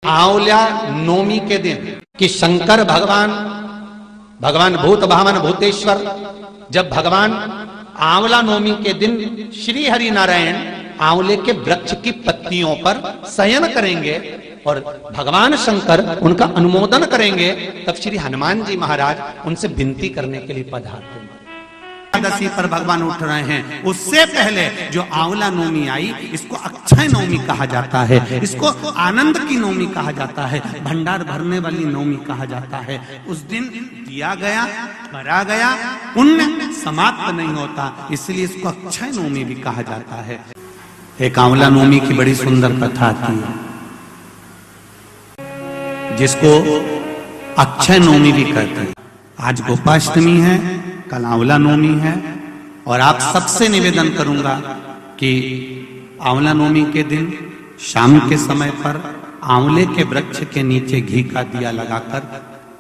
आंवला नवमी के दिन कि शंकर भगवान भूत भावन भूतेश्वर, जब भगवान आंवला नवमी के दिन श्री हरि नारायण आंवले के वृक्ष की पत्तियों पर शयन करेंगे और भगवान शंकर उनका अनुमोदन करेंगे, तब श्री हनुमान जी महाराज उनसे विनती करने के लिए पधारते हैं। एकादशी पर भगवान उठ रहे हैं, उससे पहले जो आंवला नवमी आई, इसको अक्षय नवमी कहा जाता है, इसको आनंद की नवमी कहा जाता है, भंडार भरने वाली नवमी कहा जाता है। उस दिन दिया गया, भरा गया, पुण्य समाप्त नहीं होता, इसलिए इसको अक्षय नवमी भी कहा जाता है। एक आंवला नवमी की बड़ी सुंदर कथा आती है, जिसको अक्षय नवमी भी कहते हैं। आज गोपाष्टमी है, कल आंवला नवमी है, और आप सबसे निवेदन करूंगा कि आंवला नवमी के दिन शाम के समय पर आंवले के वृक्ष के नीचे घी का दिया लगाकर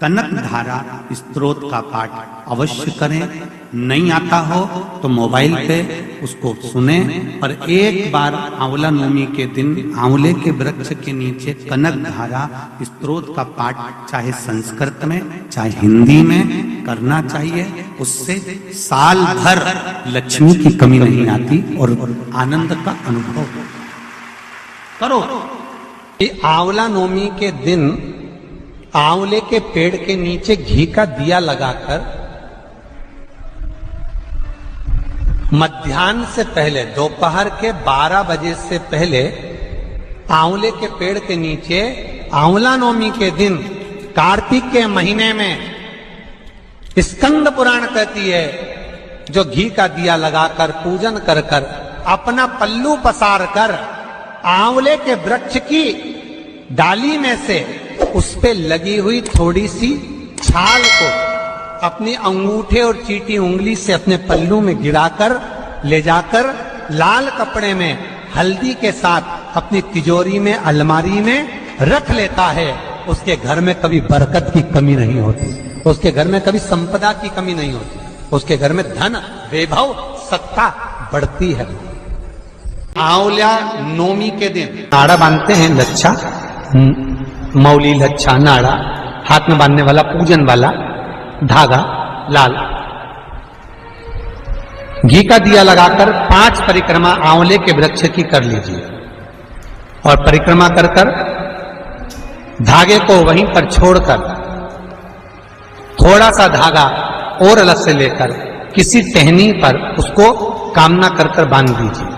कनक धारा स्तोत्र का पाठ अवश्य करें। नहीं आता हो तो मोबाइल पे उसको सुने, और एक बार आंवला नवमी के दिन आंवले के वृक्ष के नीचे कनक धारा स्तोत्र का पाठ चाहे संस्कृत में चाहे हिंदी में करना चाहिए। उससे साल भर लक्ष्मी की कमी नहीं आती और आनंद का अनुभव करो। आंवला नवमी के दिन आंवले के पेड़ के नीचे घी का दिया लगाकर मध्याह्न से पहले, दोपहर के 12 बजे से पहले आंवले के पेड़ के नीचे आंवला नवमी के दिन कार्तिक के महीने में स्कंद पुराण कहती है, जो घी का दिया लगाकर पूजन कर अपना पल्लू पसार कर आंवले के वृक्ष की डाली में से उस पे लगी हुई थोड़ी सी छाल को अपनी अंगूठे और चीटी उंगली से अपने पल्लू में गिराकर ले जाकर लाल कपड़े में हल्दी के साथ अपनी तिजोरी में, अलमारी में रख लेता है। उसके घर में कभी बरकत की कमी नहीं होती, उसके घर में कभी संपदा की कमी नहीं होती, उसके घर में धन, वैभव, सत्ता बढ़ती है। आंवला नवमी के दिन नाड़ा बांधते हैं, लच्छा, मौली, लच्छा, नाड़ा, हाथ में बांधने वाला, पूजन वाला धागा लाल, घी का दिया लगाकर 5 परिक्रमा आंवले के वृक्ष की कर लीजिए, और परिक्रमा कर धागे को वहीं पर छोड़कर थोड़ा सा धागा और अलग से लेकर किसी टहनी पर उसको कामना कर बांध दीजिए।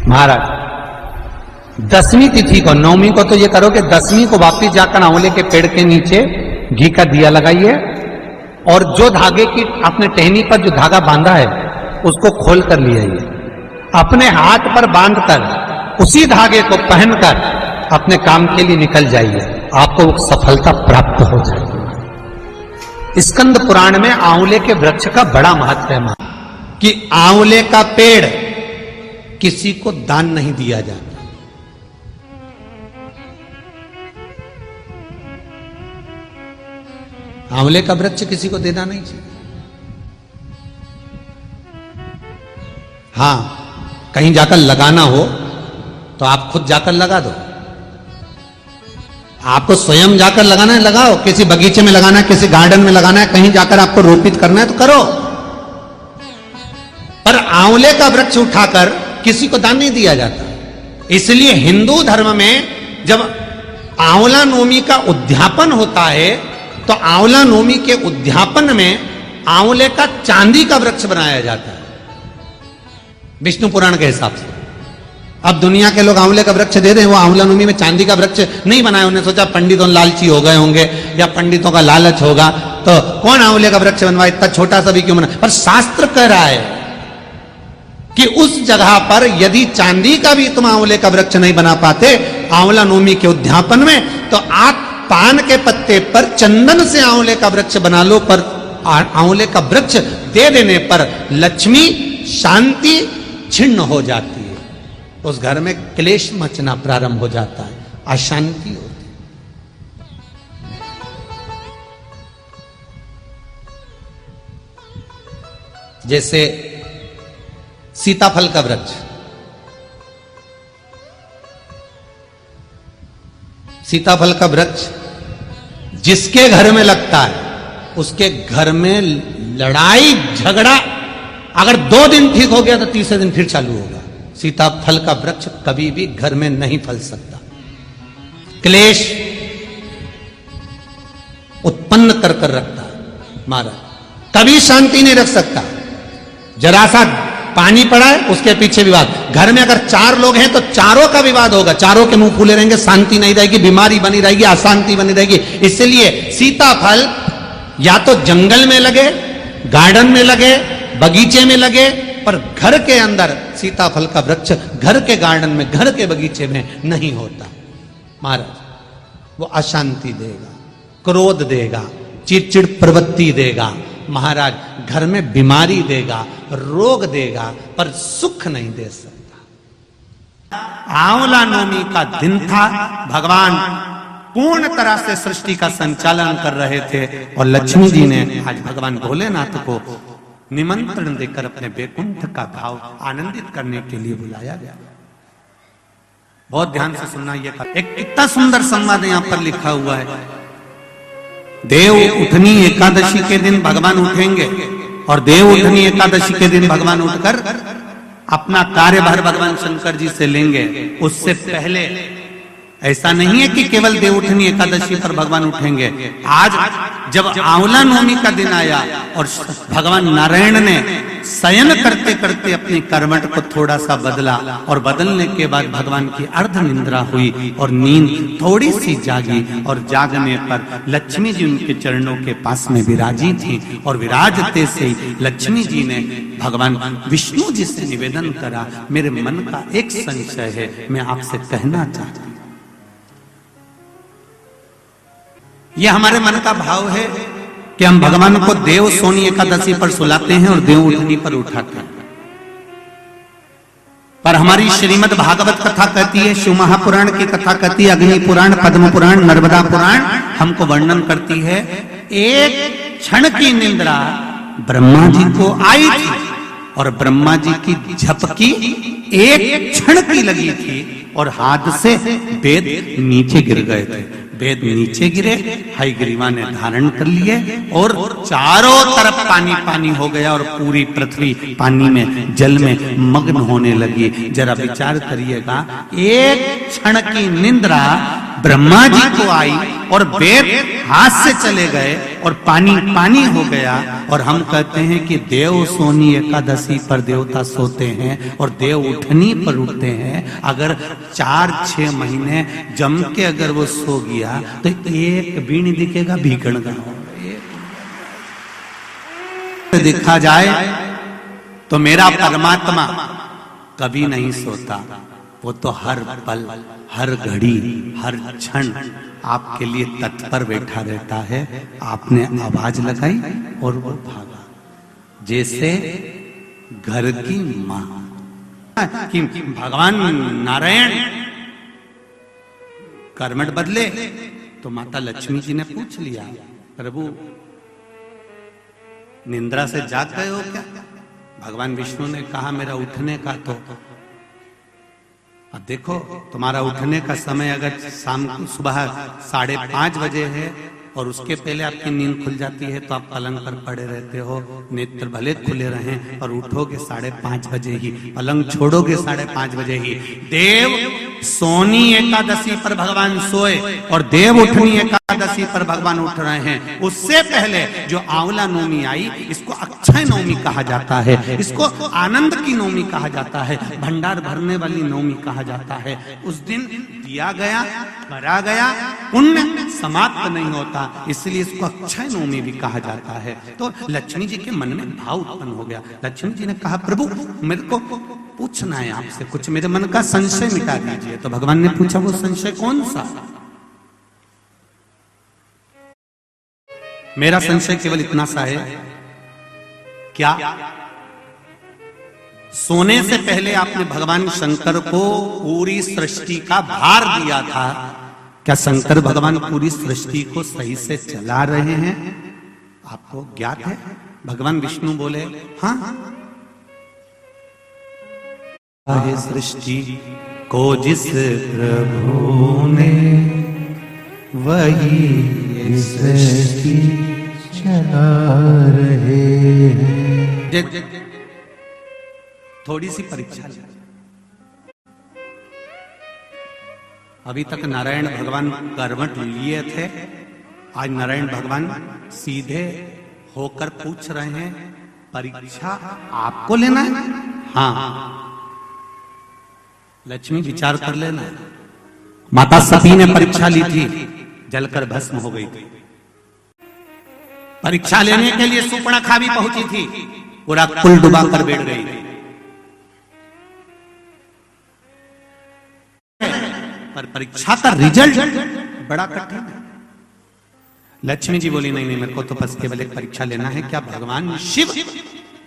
महाराज 10वीं तिथि को, नवमी को तो ये करो कि 10वीं को वापिस जाकर आंवले के पेड़ के नीचे घी का दिया लगाइए, और जो धागे की अपने टहनी पर जो धागा बांधा है उसको खोल कर ले आइए, अपने हाथ पर बांधकर उसी धागे को पहनकर अपने काम के लिए निकल जाइए, आपको सफलता प्राप्त हो जाएगी। स्कंद पुराण में आंवले के वृक्ष का बड़ा महत्व है कि आंवले का पेड़ किसी को दान नहीं दिया जाता। आंवले का वृक्ष किसी को देना नहीं चाहिए। हां, कहीं जाकर लगाना हो तो आप खुद जाकर लगा दो। आपको स्वयं जाकर लगाना है, लगाओ। किसी बगीचे में लगाना है, किसी गार्डन में लगाना है, कहीं जाकर आपको रोपित करना है तो करो, पर आंवले का वृक्ष उठाकर किसी को दान नहीं दिया जाता। इसलिए हिंदू धर्म में जब आंवला नवमी का उद्यापन होता है तो आंवला नवमी के उद्यापन में आंवले का चांदी का वृक्ष बनाया जाता है, विष्णु पुराण के हिसाब से। अब दुनिया के लोग आंवले का वृक्ष दे रहे हैं, वो आंवला नवमी में चांदी का वृक्ष नहीं बनाया। उन्होंने सोचा पंडितों लालची हो गए होंगे या पंडितों का लालच होगा, तो कौन आंवले का वृक्ष बनवाए, इतना छोटा सा भी क्यों बना। पर शास्त्र कह रहा है कि उस जगह पर यदि चांदी का भी तुम आंवले का वृक्ष नहीं बना पाते आंवला नवमी के उद्यापन में, तो आप पान के पत्ते पर चंदन से आंवले का वृक्ष बना लो। पर आंवले का वृक्ष दे देने पर लक्ष्मी, शांति छिन्न हो जाती है, उस घर में क्लेश मचना प्रारंभ हो जाता है, अशांति होती है। जैसे सीताफल का वृक्ष, सीताफल का वृक्ष जिसके घर में लगता है उसके घर में लड़ाई झगड़ा अगर 2 दिन ठीक हो गया तो तीसरे दिन फिर चालू होगा। सीताफल का वृक्ष कभी भी घर में नहीं फल सकता, क्लेश उत्पन्न कर कर रखता है महाराज, कभी शांति नहीं रख सकता। जरा सा पानी पड़ा है उसके पीछे विवाद। घर में अगर 4 लोग हैं तो चारों का विवाद होगा, चारों के मुंह फूले रहेंगे, शांति नहीं रहेगी, बीमारी बनी रहेगी, अशांति बनी रहेगी। इसलिए सीताफल या तो जंगल में लगे, गार्डन में लगे, बगीचे में लगे, पर घर के अंदर सीताफल का वृक्ष घर के गार्डन में, घर के बगीचे में नहीं होता महाराज। वो अशांति देगा, क्रोध देगा, चिड़चिड़ प्रवृत्ति देगा महाराज, घर में बीमारी देगा, रोग देगा, पर सुख नहीं दे सकता। आंवला नवमी का दिन था, भगवान पूर्ण तरह से सृष्टि का संचालन कर रहे थे और लक्ष्मी जी ने आज भगवान भोलेनाथ को निमंत्रण देकर अपने वैकुंठ का भाव आनंदित करने के लिए बुलाया गया। बहुत ध्यान से सुनना, यह एक कितना सुंदर संवाद यहां पर लिखा हुआ है। देव उठनी एकादशी के दिन भगवान उठेंगे और देव उठनी एकादशी के दिन भगवान उठकर अपना कार्यभार भगवान शंकर जी से लेंगे। उससे पहले ऐसा नहीं है कि केवल देव उठनी एकादशी पर भगवान उठेंगे। आज जब आंवला नवमी का दिन आया और भगवान नारायण ने शयन करते करते अपनी करवट को थोड़ा सा बदला और बदलने के बाद भगवान की अर्ध निंद्रा हुई और नींद थोड़ी सी जागी और जागने पर लक्ष्मी जी उनके चरणों के पास में विराजी थी और विराजते से लक्ष्मी जी ने भगवान विष्णु जी से निवेदन करा, मेरे मन का एक संशय है, मैं आपसे कहना चाहती हूं। यह हमारे मन का भाव है कि हम भगवान को देव सोनी एकादशी पर सुलाते हैं और देव उठनी पर उठाते हैं, पर हमारी श्रीमद् भागवत कथा कहती है, शिव महापुराण की कथा कहती है, अग्नि पुराण, पद्म पुराण, नर्मदा पुराण हमको वर्णन करती है, एक क्षण की निंद्रा ब्रह्मा जी को आई थी और ब्रह्मा जी की झपकी एक क्षण की लगी थी और हाथ से वेद नीचे गिर गए थे। वेद नीचे गिरे, हयग्रीवा ने धारण कर लिए और चारों तरफ पानी पानी हो गया और पूरी पृथ्वी पानी में, जल में मग्न होने लगी। जरा विचार करिएगा, एक क्षण की निंद्रा ब्रह्मा जी को आई और वेद हाथ से चले गए और पानी पानी हो गया। और हम कहते हैं कि देव सोनी एकादशी पर देवता सोते हैं और देव उठनी पर उठते हैं। अगर 4-6 महीने जम के अगर वो सो गया तो एक भी नहीं दिखेगा, भीकण गाँव देखा जाए तो मेरा परमात्मा कभी नहीं सोता, वो तो हर पल, हर घड़ी, हर क्षण आपके लिए तत्पर बैठा रहता है। आपने आवाज लगाई और वो भागा, जैसे घर की मां कि भगवान नारायण कर्मठ बदले तो माता लक्ष्मी जी ने पूछ लिया, प्रभु निंद्रा से जाग गए हो क्या? भगवान विष्णु ने कहा, मेरा उठने का तो, अब देखो तुम्हारा उठने का समय अगर शाम को सुबह 5:30 बजे है और उसके पहले आपकी नींद खुल जाती है तो आप पलंग पर पड़े रहते हो, नेत्र भले खुले रहें और उठोगे 5:30 बजे ही, पलंग छोड़ोगे 5:30 बजे ही। देव सोनी एकादशी पर भगवान सोए और देव उठनी एकादशी पर भगवान उठ रहे हैं। उससे पहले जो आंवला नवमी आई, इसको अक्षय नवमी कहा जाता है, इसको आनंद की नवमी कहा जाता है, भंडार भरने वाली नवमी कहा जाता है। उस दिन दिया गया, भरा गया, पुण्य समाप्त नहीं होता, इसलिए इसको अक्षय नवमी भी कहा जाता है। तो लक्ष्मी जी के मन में भाव उत्पन्न हो गया। लक्ष्मी जी ने कहा, प्रभु मेरे को पूछना है आपसे कुछ, मेरे मन का संशय मिटा दीजिए। तो भगवान ने पूछा, वो संशय कौन सा? मेरा संशय केवल इतना सा है, क्या सोने से पहले आपने भगवान शंकर को पूरी सृष्टि का भार दिया था? क्या शंकर भगवान पूरी सृष्टि को सही से चला रहे हैं? आपको ज्ञात है? भगवान विष्णु बोले, हाँ, सृष्टि को जिस प्रभु ने वही ये सृष्टि चला रहे हैं। थोड़ी सी परीक्षा ले। अभी तक नारायण भगवान करवट लिए थे, आज नारायण भगवान सीधे होकर पूछ रहे हैं परीक्षा आपको लेना है? हाँ। लक्ष्मी विचार कर लेना। माता सती ने परीक्षा ली थी, जलकर भस्म हो गई थी। परीक्षा लेने के लिए सुपर्णखा भी पहुंची थी, पूरा कुल डुबा कर बैठ गई थी। पर परीक्षा का रिजल्ट बड़ा कठिन है। लक्ष्मी जी बोली नहीं नहीं, मेरे को तो बस केवल एक परीक्षा लेना है। क्या भगवान शिव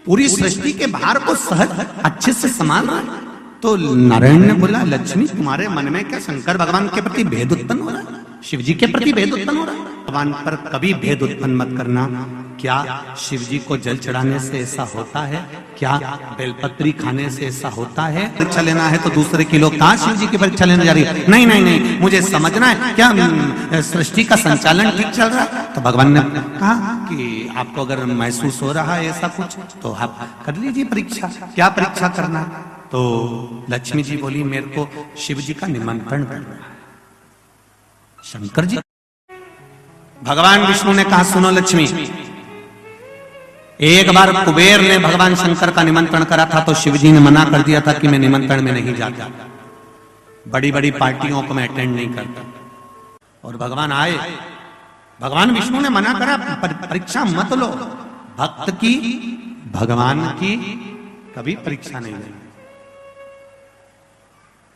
पूरी सृष्टि के भार को सहज अच्छे से संभाल रहा है? तो नारायण ने बोला, लक्ष्मी तुम्हारे मन में क्या शंकर भगवान के प्रति भेद उत्पन्न हो रहा है? शिव जी के प्रति भेद उत्पन्न हो रहा है? भगवान पर कभी भेद उत्पन्न मत करना। क्या शिव जी को जल चढ़ाने से ऐसा होता है? क्या बेलपत्री खाने से ऐसा होता है? परीक्षा लेना है तो दूसरे की लोग कहां शिव जी की परीक्षा लेने जा रही है? नहीं नहीं नहीं, मुझे समझना है क्या सृष्टि का संचालन ठीक चल रहा है? तो भगवान ने कहा कि आपको अगर महसूस हो रहा है ऐसा कुछ तो आप कर लीजिए परीक्षा। क्या परीक्षा करना? तो लक्ष्मी जी बोली, मेरे को शिव जी का निमंत्रण करना है। शंकर जी, भगवान विष्णु ने कहा, सुनो लक्ष्मी, एक बार कुबेर ने भगवान शंकर का निमंत्रण करा था तो शिव जी ने मना कर दिया था कि मैं निमंत्रण में नहीं जाता, बड़ी बड़ी पार्टियों को मैं अटेंड नहीं करता। और भगवान आए, भगवान विष्णु ने मना करा, परीक्षा मत लो। भक्त की, भगवान की कभी परीक्षा नहीं लेनी,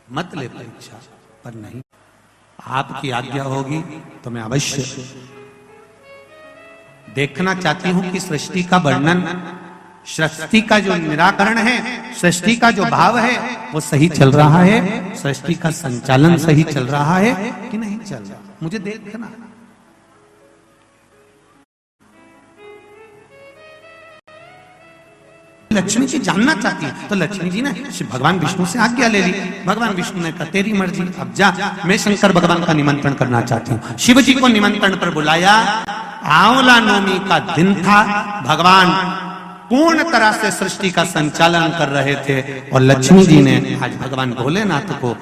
मत ले परीक्षा। पर नहीं, आपकी आज्ञा होगी तो मैं अवश्य देखना चाहती हूं कि सृष्टि का वर्णन, सृष्टि का जो निराकरण है, सृष्टि का जो भाव है वो सही चल रहा है, सृष्टि का संचालन सही चल रहा है कि नहीं चल रहा, मुझे देखना। लक्ष्मी जी जानना चाहती है तो लक्ष्मी जी ने भगवान विष्णु से आज्ञा ले ली। भगवान विष्णु ने कहा, तेरी मर्जी, अब जा, मैं शंकर भगवान का निमंत्रण करना चाहती हूँ। शिव जी को निमंत्रण पर बुलाया। आंवला नवमी का दिन था, भगवान पूर्ण तरह से सृष्टि का संचालन कर रहे थे और लक्ष्मी जी ने आज भगवान भोलेनाथ को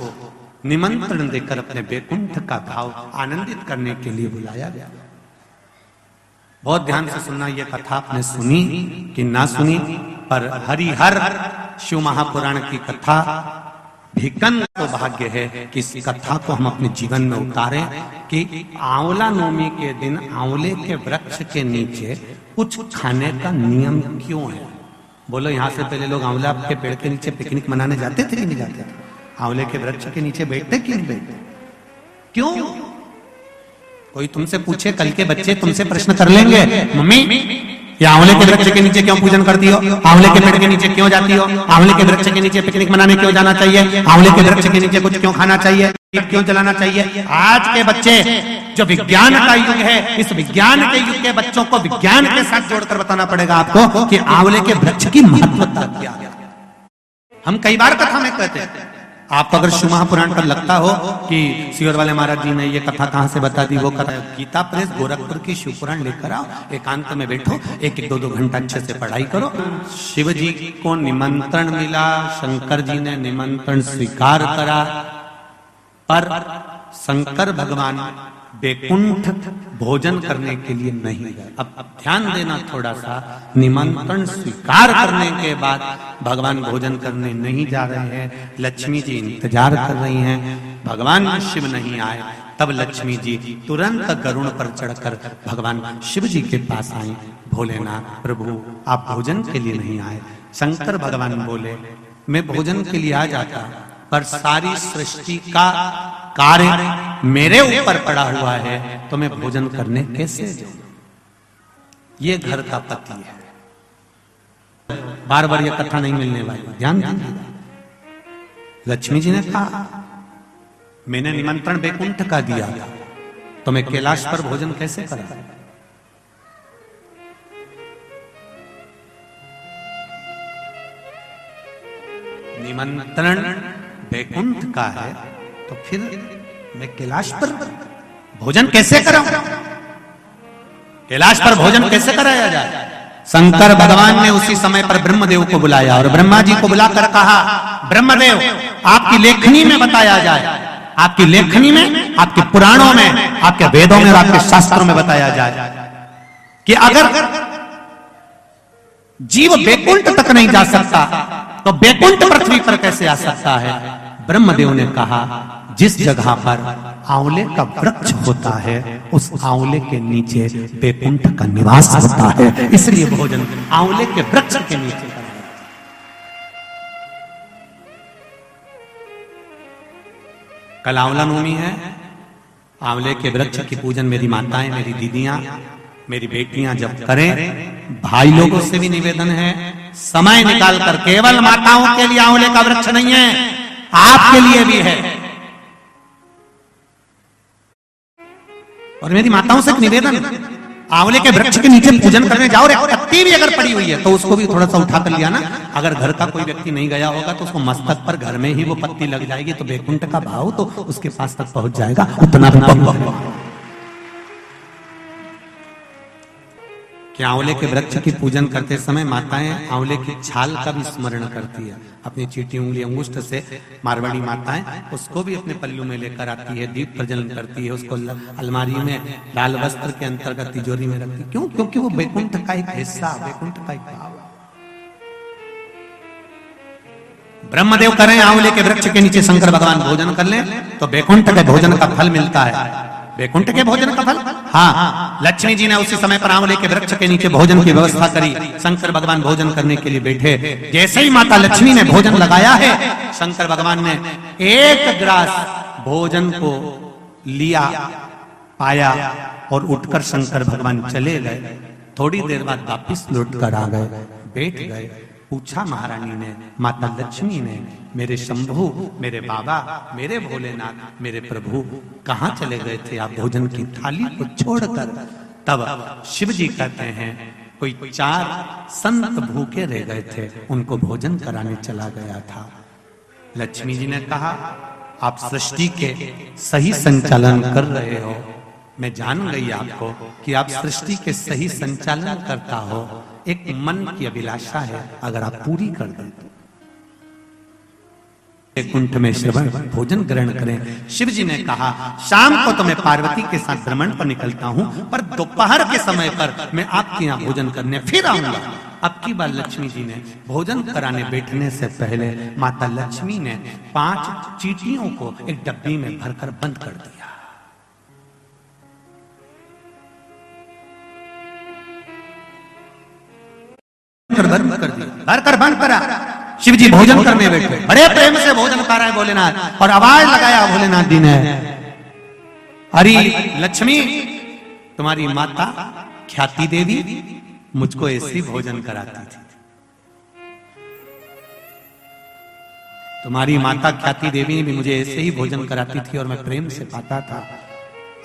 निमंत्रण देकर अपने बैकुंठ का भाव आनंदित करने के लिए बुलाया गया। बहुत ध्यान से सुनना, यह कथा आपने सुनी कि ना सुनी, पर हरिहर शिव महापुराण की कथा भिकन तो भाग्य है कि इस कथा को हम अपने जीवन में उतारें कि आंवला नवमी के दिन आंवले के वृक्ष के नीचे कुछ खाने का नियम क्यों है? बोलो, यहां से पहले लोग आंवला के पेड़ के नीचे पिकनिक मनाने जाते थे कि नहीं जाते थे? आंवले के वृक्ष के नीचे बैठते कि नहीं बैठते? क्यों? कोई तुमसे पूछे, कल के बच्चे तुमसे प्रश्न कर लेंगे, मम्मी ये आंवले के वृक्ष के नीचे क्यों पूजन करती हो? आंवले के पेड़ के नीचे क्यों जाती हो? आंवले के वृक्ष के नीचे पिकनिक मनाने क्यों जाना चाहिए? आंवले के वृक्ष के नीचे कुछ क्यों खाना चाहिए, क्यों जलाना चाहिए? आज के बच्चे, जो विज्ञान का युग है, इस विज्ञान के युग के बच्चों को विज्ञान के साथ जोड़कर बताना पड़ेगा आपको कि आंवले के वृक्ष की महत्वता क्या है। हम कई बार कथा में कहते हैं, आपको अगर शिव महापुराण पर लगता हो कि सियोर वाले महाराज जी ने ये कथा कहां से बता दी, वो कथा गीता प्रेस गोरखपुर की शिव पुराण लेकर आओ, एकांत में बैठो, एक एक दो घंटा अच्छे से पढ़ाई करो। शिव जी को निमंत्रण मिला, शंकर जी ने निमंत्रण स्वीकार करा, पर शंकर भगवान बैकुंठ भोजन करने के लिए नहीं गए। अब ध्यान देना थोड़ा सा, निमंत्रण स्वीकार करने के बाद भगवान भोजन करने नहीं जा रहे हैं। लक्ष्मी जी इंतजार कर रही हैं, भगवान शिव नहीं आए। तब लक्ष्मी जी तुरंत गरुड़ पर चढ़कर भगवान शिव जी के पास आई। भोलेनाथ प्रभु, आप भोजन के लिए नहीं आए? शंकर भगवान बोले, मैं भोजन के लिए आ जाता, पर सारी सृष्टि का कार्य मेरे ऊपर पड़ा हुआ है, तो मैं भोजन करने कैसे जाऊं? ये घर का पति है। बार बार ये कथा नहीं मिलने वाली, ध्यान दीजिएगा। लक्ष्मी जी ने कहा, मैंने निमंत्रण बैकुंठ का दिया था, तो मैं कैलाश पर भोजन कैसे करा? निमंत्रण बैकुंठ का है तो फिर मैं कैलाश पर भोजन कैसे कराऊं, कैलाश पर भोजन कैसे कराया जाए। शंकर भगवान ने उसी समय पर ब्रह्मदेव को बुलाया और ब्रह्मा जी को बुलाकर कहा, ब्रह्मदेव आपकी लेखनी में बताया जाए, आपकी लेखनी में, आपके पुराणों में, आपके वेदों में और आपके शास्त्रों में बताया जाए कि अगर जीव बैकुंठ तक नहीं जा सकता तो बैकुंठ पृथ्वी पर कैसे आ सकता है। ब्रह्मदेव ने कहा, जिस जगह पर आंवले का वृक्ष होता है उस आंवले के नीचे बैकुंठ का निवास होता है, इसलिए भोजन आंवले के वृक्ष के नीचे। कल आंवला नवमी है, आंवले के वृक्ष की पूजन मेरी माताएं, मेरी दीदियां, मेरी बेटियां जब करें, भाई लोगों से भी निवेदन है समय निकालकर, केवल माताओं के लिए आंवले का वृक्ष नहीं है, आपके लिए भी है। और मेरी माताओं से एक निवेदन, आंवले के वृक्ष के नीचे पूजन करने जाओ, एक पत्ती भी अगर पड़ी हुई है तो उसको भी थोड़ा सा उठा कर लिया ना। अगर घर का कोई व्यक्ति नहीं गया होगा तो उसको मस्तक पर घर में ही वो पत्ती लग जाएगी तो बैकुंठ का भाव तो उसके पास तक पहुंच जाएगा। उतना कि आंवले के वृक्ष की पूजन करते समय माताएं आंवले की छाल का भी स्मरण करती है, अपनी चीटी उंगली अंगुष्ठ से। मारवाड़ी माताएं उसको भी अपने पल्लू में लेकर आती है, दीप प्रज्वलन करती है, उसको अलमारी में लाल वस्त्र के अंतर्गत तिजोरी में रखती है। क्यों? क्योंकि वो बैकुंठ का एक हिस्सा, बैकुंठ का एक भाव। ब्रह्मदेव करें आंवले के वृक्ष के नीचे शंकर भगवान भोजन कर लें तो बैकुंठ के भोजन का फल मिलता है। बैकुंठ के भोजन का फल, हाँ। लक्ष्मी जी ने उसी समय पर आंवले के वृक्ष के नीचे भोजन की व्यवस्था करी। शंकर भगवान भोजन करने के लिए बैठे, जैसे ही माता लक्ष्मी ने भोजन लगाया है, शंकर भगवान ने एक ग्रास भोजन को लिया, पाया और उठकर शंकर भगवान चले गए। थोड़ी देर बाद वापिस लौट कर आ गए, बैठ गए। पूछा महारानी ने, माता लक्ष्मी ने, मेरे शंभु, मेरे बाबा, मेरे भोलेनाथ, मेरे प्रभु कहां चले गए थे आप भोजन की थाली को छोड़कर। तब शिव जी कहते हैं, कोई 4 संत भूखे रह गए थे, उनको भोजन कराने चला गया था। लक्ष्मी जी ने कहा, आप सृष्टि के सही संचालन कर रहे हो, मैं जान गई आपको कि आप सृष्टि के सही संचालन करता हो। एक मन की अभिलाषा है, अगर आप पूरी कर दें तो कुंठ में श्रवण भोजन ग्रहण करें। शिव जी ने कहा, शाम को तो मैं पार्वती के साथ भ्रमण पर निकलता हूं, पर दोपहर के समय पर मैं आपके यहाँ भोजन करने फिर आऊंगा। अब की बार लक्ष्मी जी ने भोजन कराने बैठने से पहले माता लक्ष्मी ने 5 चींटियों को एक डब्बी में भरकर बंद कर दिया। भरकर बंद करा। शिव जी भोजन करने बैठे, बड़े प्रेम से भोजन कर रहे हैं भोलेनाथ, और आवाज लगाया भोलेनाथ जी ने, अरे लक्ष्मी, तुम्हारी माता ख्याति देवी मुझको ऐसे भोजन कराती थी। तुम्हारी माता ख्याति देवी भी मुझे ऐसे ही भोजन कराती थी और मैं प्रेम से पाता था।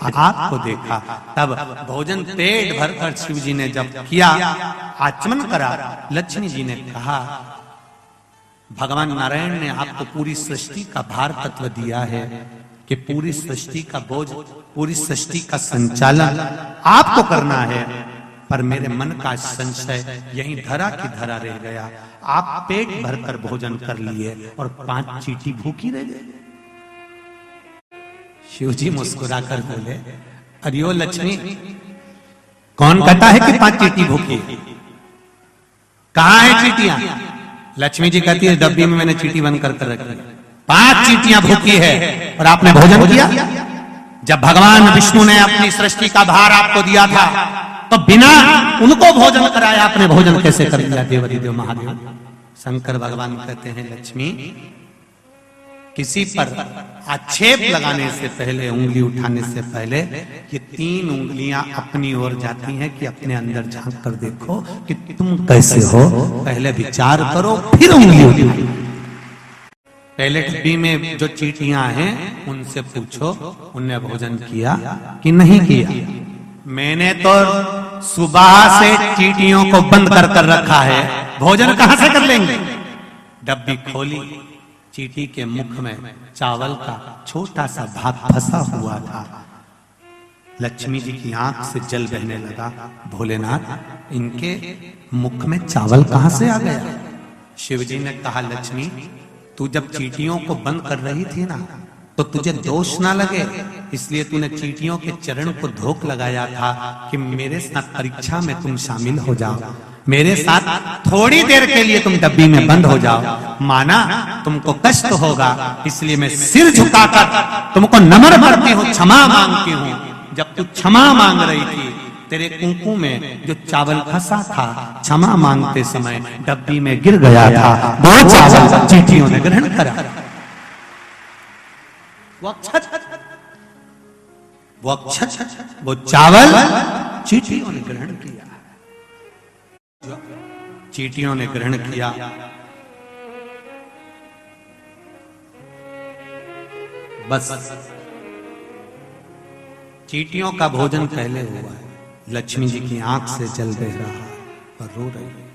आपको देखा, तब भोजन पेट भरकर शिव जी ने जब किया, आचमन करा, लक्ष्मी जी ने कहा, भगवान नारायण ने आपको पूरी सृष्टि का भार तत्व दिया है कि पूरी सृष्टि का बोझ, पूरी सृष्टि का संचालन आपको करना है, पर मेरे मन का संशय यहीं धरा की धरा रह गया। आप पेट भरकर भोजन कर लिए और 5 चींटी भूखी रह गई। शिव जी मुस्कुराकर बोले, अरे ओ लक्ष्मी, कौन कहता है कि 5 चींटी भूखी? कहां है चींटियां? लक्ष्मी जी कहती है, डब्बी में मैंने चींटी बंद कर रखी, 5 चींटियां भूखी है और आपने भोजन किया। जब भगवान विष्णु ने अपनी सृष्टि का भार आपको दिया था तो बिना उनको भोजन कराया आपने भोजन कैसे कर लिया? देवाधिदेव महादेव शंकर भगवान कहते हैं, लक्ष्मी, किसी पर आक्षेप लगाने से पहले, उंगली उठाने से पहले, ये 3 उंगलियां अपनी ओर जाती हैं कि अपने अंदर झांक कर देखो कि तुम कैसे हो। पहले विचार करो, फिर उंगली उठाओ। पहले डब्बी में जो चींटियां हैं उनसे पूछो, उनने भोजन किया कि नहीं किया। मैंने तो सुबह से चींटियों को बंद कर कर रखा है, भोजन कहां से कर लेंगे? डब्बी खोली, चींटी के मुख में चावल का छोटा सा भाग फंसा हुआ था। लक्ष्मी जी की आंख से जल बहने लगा। भोलेनाथ, इनके मुख में चावल कहां से आ गया? शिव जी ने कहा, लक्ष्मी, तू जब चींटियों को बंद कर रही थी ना, तो तुझे दोष ना लगे, इसलिए तूने चींटियों के चरण को धोख लगाया था कि मेरे साथ परीक्षा में तुम शामिल हो जाओ, मेरे साथ थोड़ी देर के लिए तुम डब्बी में बंद हो जाओ। माना तुमको कष्ट होगा, इसलिए मैं सिर झुकाकर तुमको नमन करती हूँ, क्षमा मांगती हूँ। जब तू क्षमा मांग रही थी, तेरे कुंकू में जो चावल फंसा था, क्षमा मांगते समय डब्बी में गिर गया था, वो चावल चींटियों ने ग्रहण करा। वो चावल चींटियों ने ग्रहण किया। चींटियों ने ग्रहण किया। बस चींटियों का भोजन पहले हुआ है। लक्ष्मी जी की आंख से जल बह रहा है और रो रही है।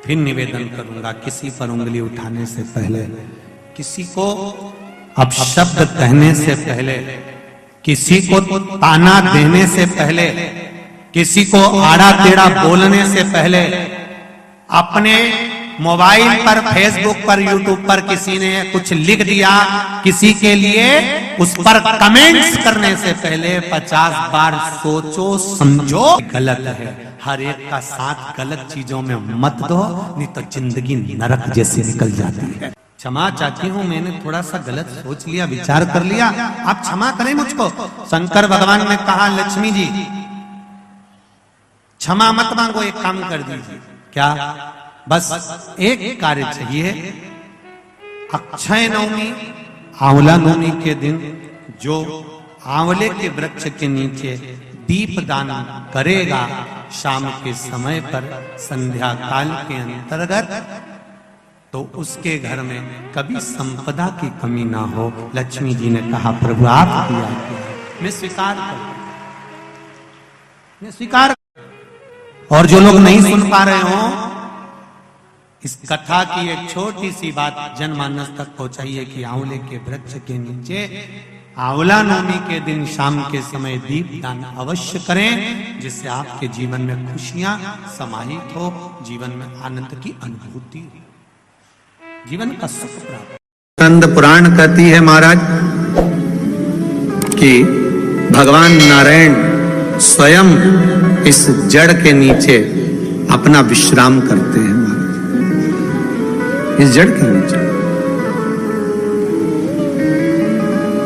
फिर निवेदन करूंगा, किसी पर उंगली उठाने से पहले, किसी को अपशब्द कहने से पहले, किसी को ताना देने से पहले, किसी को आड़ा टेढ़ा बोलने से पहले, अपने मोबाइल पर, फेसबुक पर, यूट्यूब पर किसी ने कुछ लिख दिया, किसी के लिए उस पर कमेंट्स करने से पहले 50 बार सोचो समझो। गलत है, हर एक का साथ गलत चीजों में मत दो, नहीं तो जिंदगी नरक जैसी निकल जाती है। क्षमा चाहती हूँ, मैंने थोड़ा सा गलत सोच लिया, विचार कर लिया, आप क्षमा करें मुझको। शंकर भगवान ने कहा, लक्ष्मी जी क्षमा मत मांगो, एक काम कर दीजिए। क्या? बस एक कार्य चाहिए। अक्षय नवमी, आंवला नवमी के दिन जो आंवले के वृक्ष के नीचे दीप दान करेगा शाम के समय पर, संध्या काल के अंतर्गत, तो उसके घर में कभी संपदा की कमी ना हो। लक्ष्मी जी ने कहा, प्रभु आप किया, मैं स्वीकार करता, मैं स्वीकार। और जो लोग नहीं सुन पा रहे हो, इस कथा की एक छोटी सी बात जनमानस तक पहुंचाइए कि आंवले के वृक्ष के नीचे आंवला नवमी के दिन शाम के समय दीप दान अवश्य करें, जिससे आपके जीवन में खुशियां समाहित हो, जीवन में आनंद की अनुभूति, जीवन का सुख प्राप्त। स्कंद पुराण कहती है महाराज कि भगवान नारायण स्वयं इस जड़ के नीचे अपना विश्राम करते हैं। इस जड़ के नीचे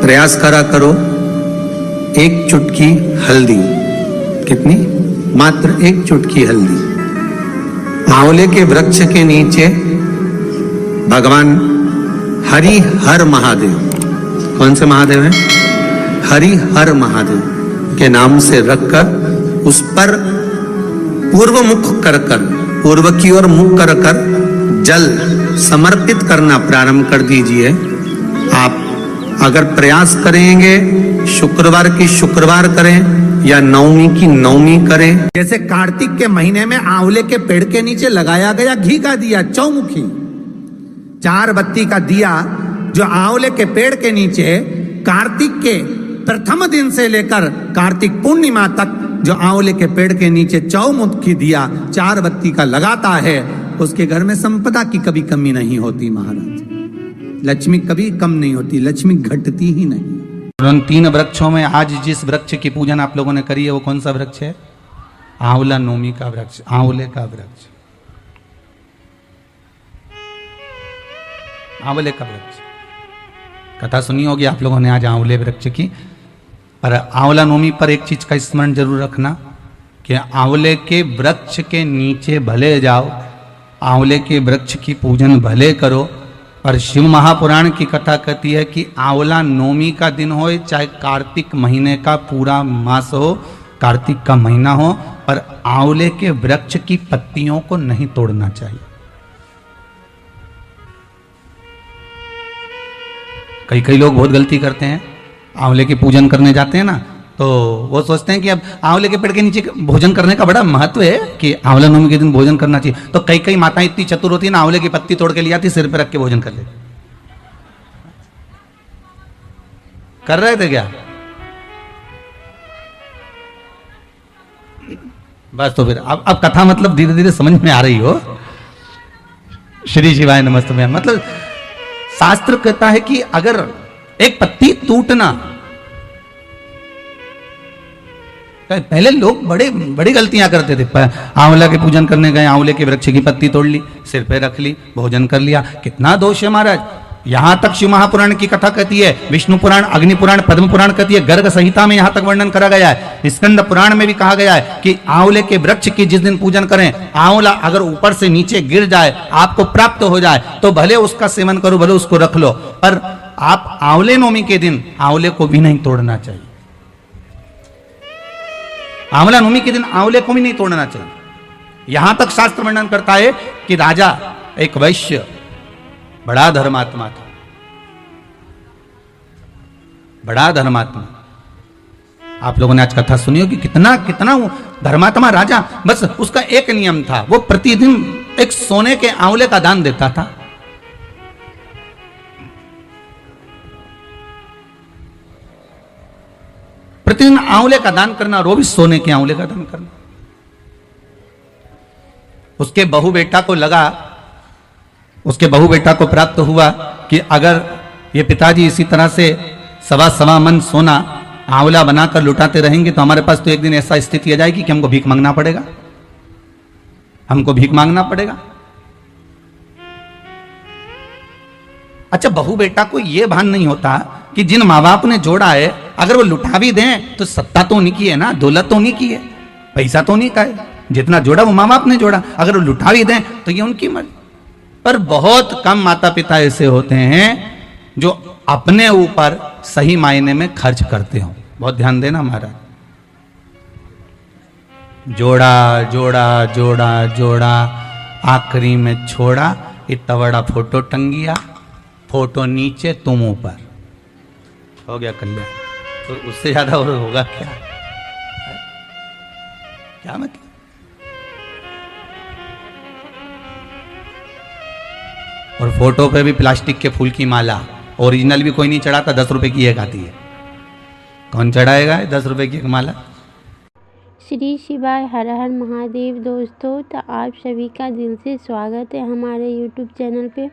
प्रयास करा करो, एक चुटकी हल्दी, कितनी? मात्र एक चुटकी हल्दी, आंवले के वृक्ष के नीचे भगवान हरि हर महादेव, कौन से महादेव हैं? हरि हर महादेव के नाम से रखकर उस पर पूर्व मुख कर कर, पूर्व की ओर मुख कर कर जल समर्पित करना प्रारंभ कर दीजिए। आप अगर प्रयास करेंगे, शुक्रवार की शुक्रवार करें या नवमी की नवमी करें। जैसे कार्तिक के महीने में आंवले के पेड़ के नीचे लगाया गया घी का दिया, चौमुखी 4 बत्ती का दिया, जो आंवले के पेड़ के नीचे कार्तिक के प्रथम दिन से लेकर कार्तिक पूर्णिमा तक जो आंवले के पेड़ के नीचे चौमुखी दिया 4 बत्ती का लगाता है, उसके घर में संपदा की कभी कमी नहीं होती महाराज। लक्ष्मी कभी कम नहीं होती, लक्ष्मी घटती ही नहीं। उन 3 वृक्षों में आज जिस वृक्ष की पूजन आप लोगों ने करी है, वो कौन सा वृक्ष है? आंवला नवमी का वृक्ष, आंवले का वृक्ष, आंवले का वृक्ष। कथा सुनी होगी आप लोगों ने आज आंवले वृक्ष की। पर आंवला नवमी पर एक चीज का स्मरण जरूर रखना कि आंवले के वृक्ष के नीचे भले जाओ, आंवले के वृक्ष की पूजन भले करो, पर शिव महापुराण की कथा कहती है कि आंवला नवमी का दिन हो, चाहे कार्तिक महीने का पूरा मास हो, कार्तिक का महीना हो, पर आंवले के वृक्ष की पत्तियों को नहीं तोड़ना चाहिए। कई लोग बहुत गलती करते हैं, आंवले की पूजन करने जाते हैं ना, तो वो सोचते हैं कि अब आंवले के पेड़ के नीचे भोजन करने का बड़ा महत्व है कि आंवला नवमी के दिन भोजन करना चाहिए। तो कई माताएं इतनी चतुर होती है ना, आंवले की पत्ती तोड़ के ले आती, सिर पे रख के भोजन कर लेती। कर रहे थे क्या? बस तो फिर अब कथा मतलब धीरे धीरे समझ में आ रही हो। श्री शिवाय नमस्तुभ्यम। मतलब शास्त्र कहता है कि अगर एक पत्ती टूटना, पहले लोग बड़ी गलतियां करते थे। आंवला के पूजन करने गए, आंवले के वृक्ष की पत्ती तोड़ ली, सिर पे रख ली, भोजन कर लिया। कितना दोष है महाराज। यहां तक शिव महापुराण की कथा कहती है, विष्णु पुराण, अग्नि पुराण, पद्म पुराण कहती है, गर्ग संहिता में यहां तक वर्णन करा गया है। स्कंद पुराण में भी कहा गया है कि आंवले के वृक्ष की जिस दिन पूजन करें, आंवला अगर ऊपर से नीचे गिर जाए, आपको प्राप्त हो जाए, तो भले उसका सेवन करो, भले उसको रख लो, पर आप आंवले नवमी के दिन आंवले को भी नहीं तोड़ना चाहिए। आंवला नवमी के दिन आंवले को भी नहीं तोड़ना चाहिए। यहां तक शास्त्र वर्णन करता है कि राजा एक वैश्य बड़ा धर्मात्मा था, बड़ा धर्मात्मा। आप लोगों ने आज कथा सुनी हो कि कितना कितना वो धर्मात्मा राजा, बस उसका एक नियम था, वो प्रतिदिन एक सोने के आंवले का दान देता था। प्रतिदिन आंवले का दान करना, और वो भी सोने के आंवले का दान करना। उसके बहू बेटा को लगा, उसके बहू बेटा को प्राप्त हुआ कि अगर ये पिताजी इसी तरह से सवा मन सोना आंवला बनाकर लुटाते रहेंगे तो हमारे पास तो एक दिन ऐसा स्थिति आ जाएगी कि हमको भीख मांगना पड़ेगा, हमको भीख मांगना पड़ेगा। अच्छा, बहू बेटा को यह भान नहीं होता कि जिन माँ बाप ने जोड़ा है, अगर वो लुटा भी दें तो सत्ता तो उन्हीं की है ना, दौलत तो उन्हीं की है, पैसा तो उन्हीं का है। जितना जोड़ा वो माँ बाप ने जोड़ा, अगर वो लुटा भी दें तो ये उनकी मर्जी। पर बहुत कम माता पिता ऐसे होते हैं जो अपने ऊपर सही मायने में खर्च करते हो। बहुत ध्यान देना महाराज। जोड़ा जोड़ा जोड़ा जोड़ा, आखिरी में छोड़ा, इतना बड़ा फोटो टंगिया, फोटो नीचे तुम ऊपर, हो गया कल्याण। तो उससे ज्यादा और होगा क्या? क्या मतलब? और फोटो पे भी प्लास्टिक के फूल की माला, ओरिजिनल भी कोई नहीं चढ़ाता, 10 रुपए की एक आती है। कौन चढ़ाएगा 10 रुपए की एक माला? श्री शिवाय हर हर महादेव। दोस्तों, तो आप सभी का दिल से स्वागत है हमारे यूट्यूब चैनल पे।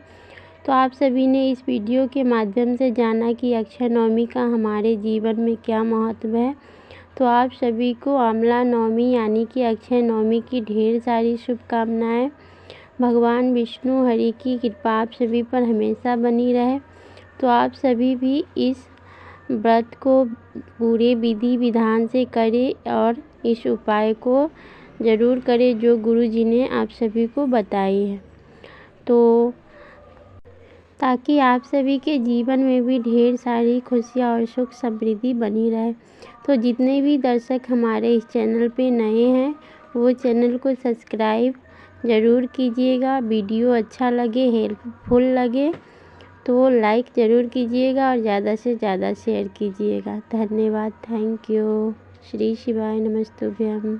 तो आप सभी ने इस वीडियो के माध्यम से जाना कि अक्षय नवमी का हमारे जीवन में क्या महत्व है। तो आप सभी को आंवला नवमी यानी कि अक्षय नवमी की ढेर सारी शुभकामनाएं। भगवान विष्णु हरि की कृपा आप सभी पर हमेशा बनी रहे। तो आप सभी भी इस व्रत को पूरे विधि विधान से करें और इस उपाय को ज़रूर करें जो गुरु जी ने आप सभी को बताई है, तो ताकि आप सभी के जीवन में भी ढेर सारी खुशियाँ और सुख समृद्धि बनी रहे। तो जितने भी दर्शक हमारे इस चैनल पे नए हैं वो चैनल को सब्सक्राइब ज़रूर कीजिएगा। वीडियो अच्छा लगे, हेल्पफुल लगे तो लाइक ज़रूर कीजिएगा और ज़्यादा से ज़्यादा शेयर कीजिएगा। धन्यवाद। Thank you. श्री शिवाय नमस्तुभ्यम।